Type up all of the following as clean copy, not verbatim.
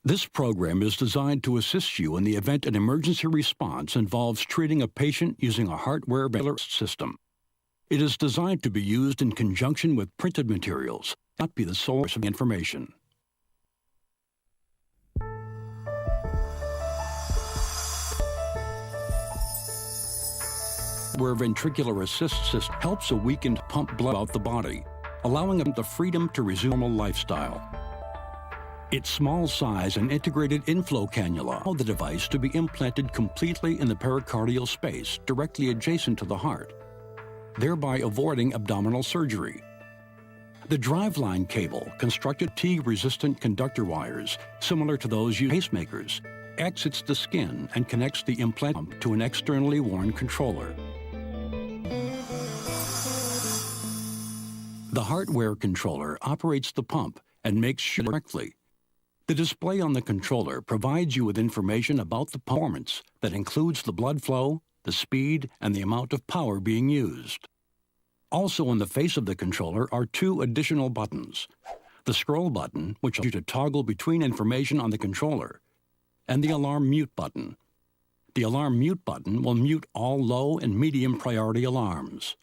This program is designed to assist you in the event an emergency response involves treating a patient using a Heartware ventilator system. It is designed to be used in conjunction with printed materials, not be the source of information. Where ventricular assist system helps a weakened pump blood out the body, allowing them the freedom to resume normal lifestyle. Its small size and integrated inflow cannula allow the device to be implanted completely in the pericardial space directly adjacent to the heart, thereby avoiding abdominal surgery. The driveline cable, constructed T-resistant conductor wires, similar to those used in pacemakers, exits the skin and connects the implant pump to an externally worn controller. The Heartware controller operates the pump and makes sure correctly. The display on the controller provides you with information about the performance that includes the blood flow, the speed, and the amount of power being used. Also on the face of the controller are two additional buttons: the scroll button, which allows you to toggle between information on the controller, and the alarm mute button. The alarm mute button will mute all low and medium priority alarms.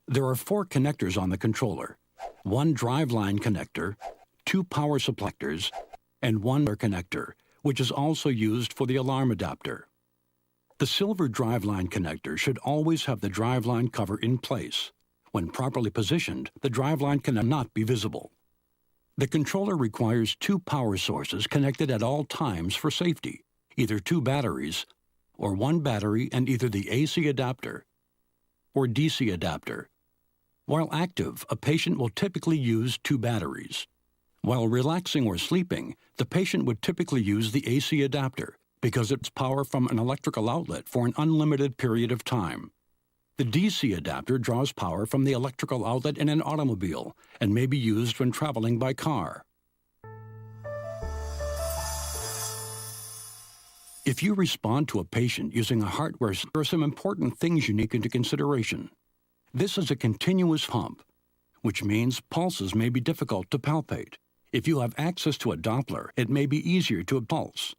There are 4 connectors on the controller: 1 driveline connector, 2 power supplectors, and 1 other connector, which is also used for the alarm adapter. The silver driveline connector should always have the driveline cover in place. When properly positioned, the driveline cannot be visible. The controller requires 2 power sources connected at all times for safety, either 2 batteries or 1 battery and either the AC adapter or DC adapter. While active, a patient will typically use 2 batteries. While relaxing or sleeping, the patient would typically use the AC adapter because it's power from an electrical outlet for an unlimited period of time. The DC adapter draws power from the electrical outlet in an automobile and may be used when traveling by car. If you respond to a patient using a Heartware, there are some important things you need into consideration. This is a continuous pump, which means pulses may be difficult to palpate. If you have access to a Doppler, it may be easier to pulse.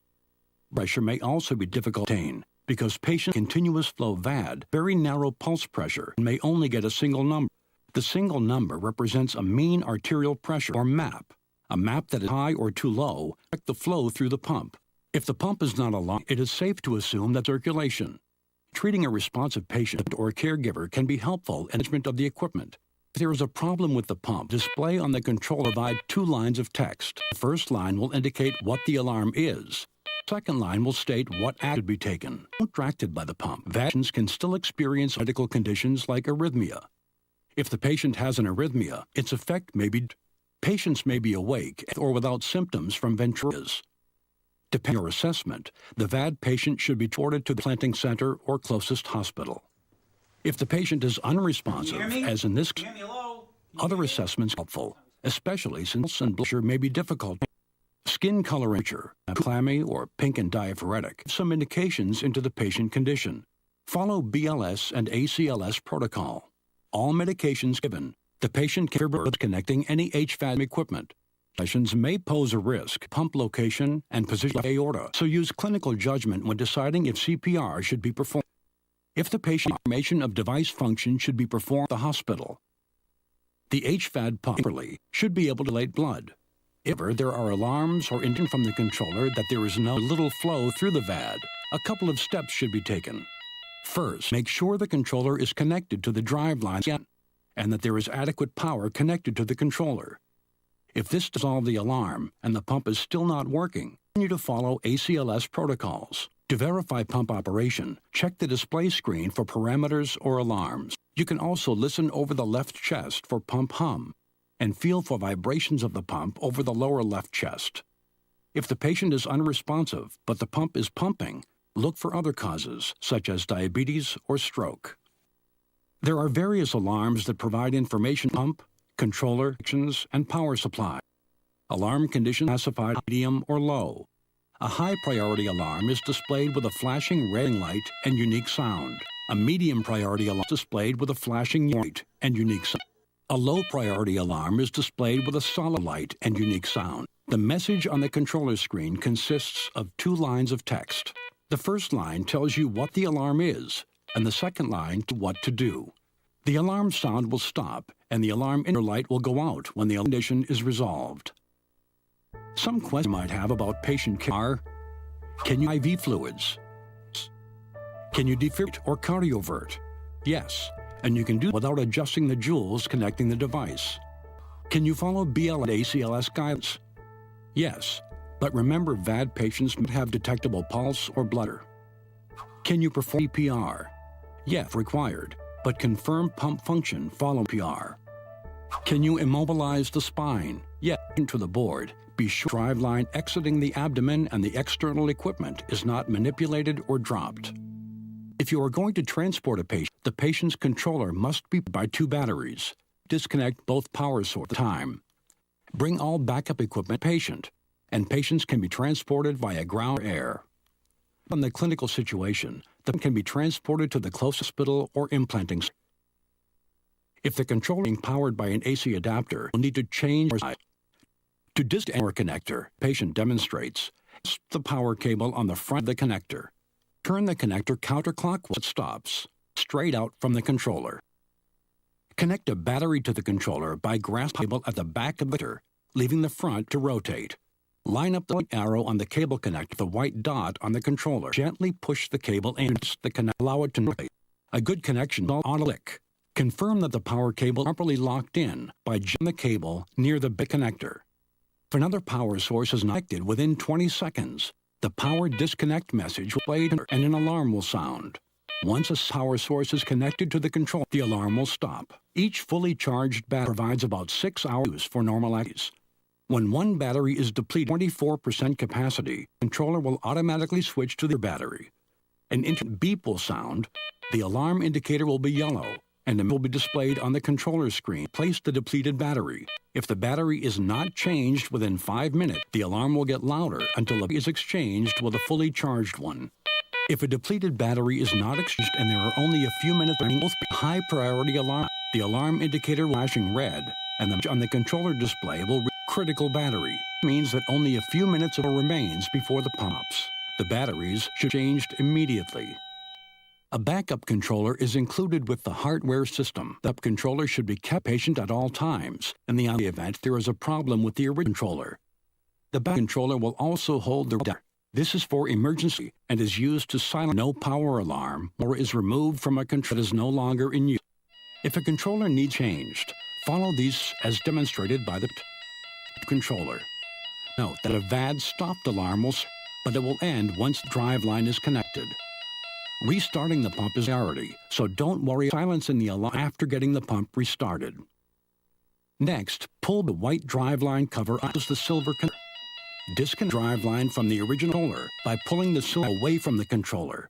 Pressure may also be difficult to obtain because patient continuous flow VAD, very narrow pulse pressure, may only get a single number. The single number represents a mean arterial pressure, or MAP. A MAP that is high or too low affects the flow through the pump. If the pump is not aligned, it is safe to assume that circulation. Treating a responsive patient or caregiver can be helpful in management of the equipment. If there is a problem with the pump, display on the controller provide 2 lines of text. The first line will indicate what the alarm is. The second line will state what action should be taken. Distracted by the pump, patients can still experience medical conditions like arrhythmia. If the patient has an arrhythmia, its effect may be patients may be awake or without symptoms from ventriculitis. Depending on your assessment, the VAD patient should be transported to the planting center or closest hospital. If the patient is unresponsive, as in this case, other assessments are helpful, especially since and pressure may be difficult. Skin color clammy or pink and diaphoretic, some indications into the patient condition. Follow BLS and ACLS protocol. All medications given. The patient care connecting any HVAC equipment. Sessions may pose a risk, pump location, and position of aorta, so use clinical judgment when deciding if CPR should be performed. If the patient information of device function should be performed at the hospital. The HVAD pump properly should be able to dilate blood. If there are alarms or indication from the controller that there is no little flow through the VAD, a couple of steps should be taken. First, make sure the controller is connected to the drive line and that there is adequate power connected to the controller. If this dissolves the alarm and the pump is still not working, continue to follow ACLS protocols. To verify pump operation, check the display screen for parameters or alarms. You can also listen over the left chest for pump hum and feel for vibrations of the pump over the lower left chest. If the patient is unresponsive but the pump is pumping, look for other causes such as diabetes or stroke. There are various alarms that provide information pump, controller, actions, and power supply. Alarm condition classified medium or low. A high priority alarm is displayed with a flashing red light and unique sound. A medium priority alarm is displayed with a flashing light and unique sound. A low priority alarm is displayed with a solid light and unique sound. The message on the controller screen consists of 2 lines of text. The first line tells you what the alarm is, and the second line what to do. The alarm sound will stop, and the alarm light will go out when the condition is resolved. Some questions you might have about patient care are: can you IV fluids? Can you defibrilate or cardiovert? Yes, and you can do without adjusting the joules connecting the device. Can you follow BL and ACLS guidance? Yes, but remember VAD patients might have detectable pulse or blutter. Can you perform CPR? Yes, required, but confirm pump function following CPR. Can you immobilize the spine? Yes, into the board. Be sure the driveline exiting the abdomen and the external equipment is not manipulated or dropped. If you are going to transport a patient, the patient's controller must be by 2 batteries. Disconnect both power sources at a time. Bring all backup equipment patient, and patients can be transported via ground or air. In the clinical situation, the patient can be transported to the closest hospital or implanting center. If the controller is being powered by an AC adapter, you'll need to change the side. To disconnect the power connector, patient demonstrates, the power cable on the front of the connector. Turn the connector counterclockwise. It stops, straight out from the controller. Connect a battery to the controller by grasping the cable at the back of the connector, leaving the front to rotate. Line up the white arrow on the cable connector with the white dot on the controller. Gently push the cable and the connector. Allow it to rotate. A good connection will auto-click. Confirm that the power cable is properly locked in by jamming the cable near the big connector. If another power source is not connected within 20 seconds, the power disconnect message will play and an alarm will sound. Once a power source is connected to the controller, the alarm will stop. Each fully charged battery provides about 6 hours for normal activities. When one battery is depleted 24% capacity, the controller will automatically switch to the battery. An instant beep will sound, the alarm indicator will be yellow, and it will be displayed on the controller screen. Place the depleted battery. If the battery is not changed within 5 minutes, the alarm will get louder until it is exchanged with a fully charged one. If a depleted battery is not exchanged and there are only a few minutes remaining, both high priority alarm, the alarm indicator will flashing red, and on the controller display will read critical battery. This means that only a few minutes remains before the pops. The batteries should be changed immediately. A backup controller is included with the Heartware system. The controller should be kept patient at all times in the event there is a problem with the original controller. The backup controller will also hold the adapter. This is for emergency and is used to silence no power alarm or is removed from a controller that is no longer in use. If a controller needs changed, follow these as demonstrated by the controller. Note that a VAD stopped alarm will start, but it will end once the driveline is connected. Restarting the pump is a priority, so don't worry about silencing the alarm after getting the pump restarted. Next, pull the white driveline cover out of the silver connector. Disconnect the driveline from the original controller by pulling the silver away from the controller.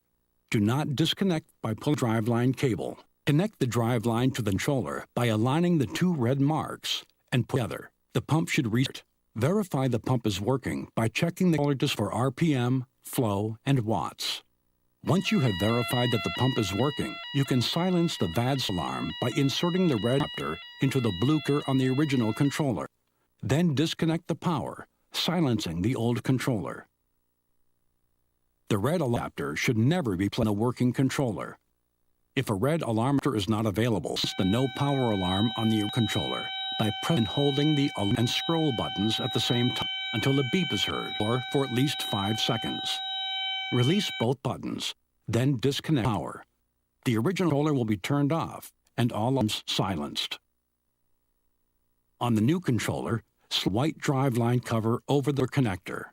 Do not disconnect by pulling the driveline cable. Connect the driveline to the controller by aligning the 2 red marks and pull together. The pump should restart. Verify the pump is working by checking the controller for RPM, flow, and watts. Once you have verified that the pump is working, you can silence the VAD's alarm by inserting the red adapter into the blinker on the original controller. Then disconnect the power, silencing the old controller. The red adapter should never be placed in a working controller. If a red alarm is not available, press the no power alarm on the controller by pressing and holding the alarm and scroll buttons at the same time until the beep is heard, or for at least 5 seconds. Release both buttons, then disconnect power. The original controller will be turned off and all alarms silenced. On the new controller, slide the white driveline cover over the connector.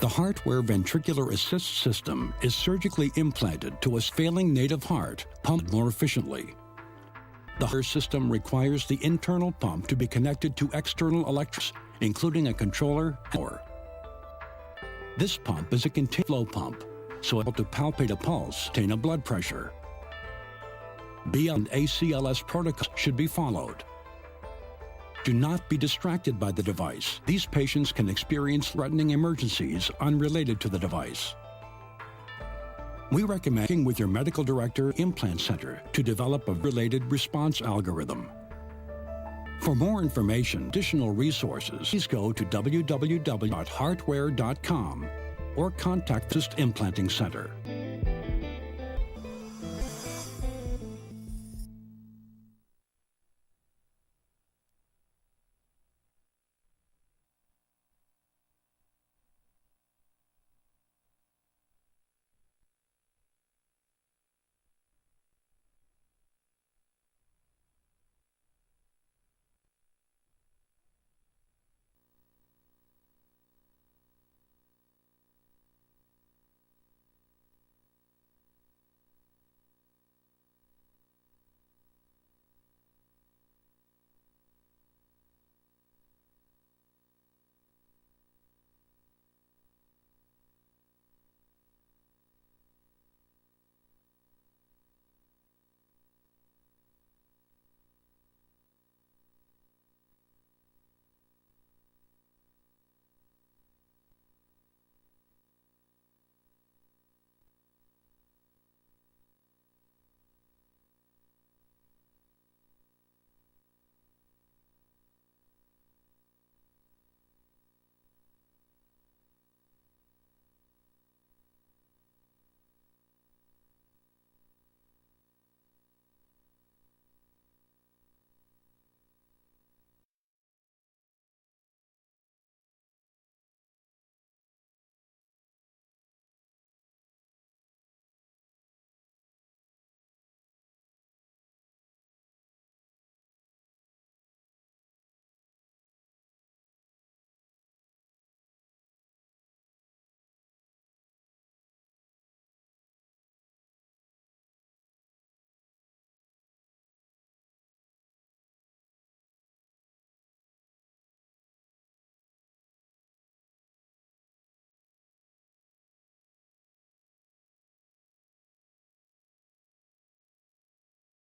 The Heartware ventricular assist system is surgically implanted to a failing native heart, pumped more efficiently. The Heartware system requires the internal pump to be connected to external electrodes, including a controller and more. This pump is a continuous flow pump, so able to palpate a pulse, maintain a blood pressure. BL and ACLS protocols should be followed. Do not be distracted by the device. These patients can experience threatening emergencies unrelated to the device. We recommend working with your medical director implant center to develop a related response algorithm. For more information, additional resources, please go to www.heartware.com or contact the Implanting Center.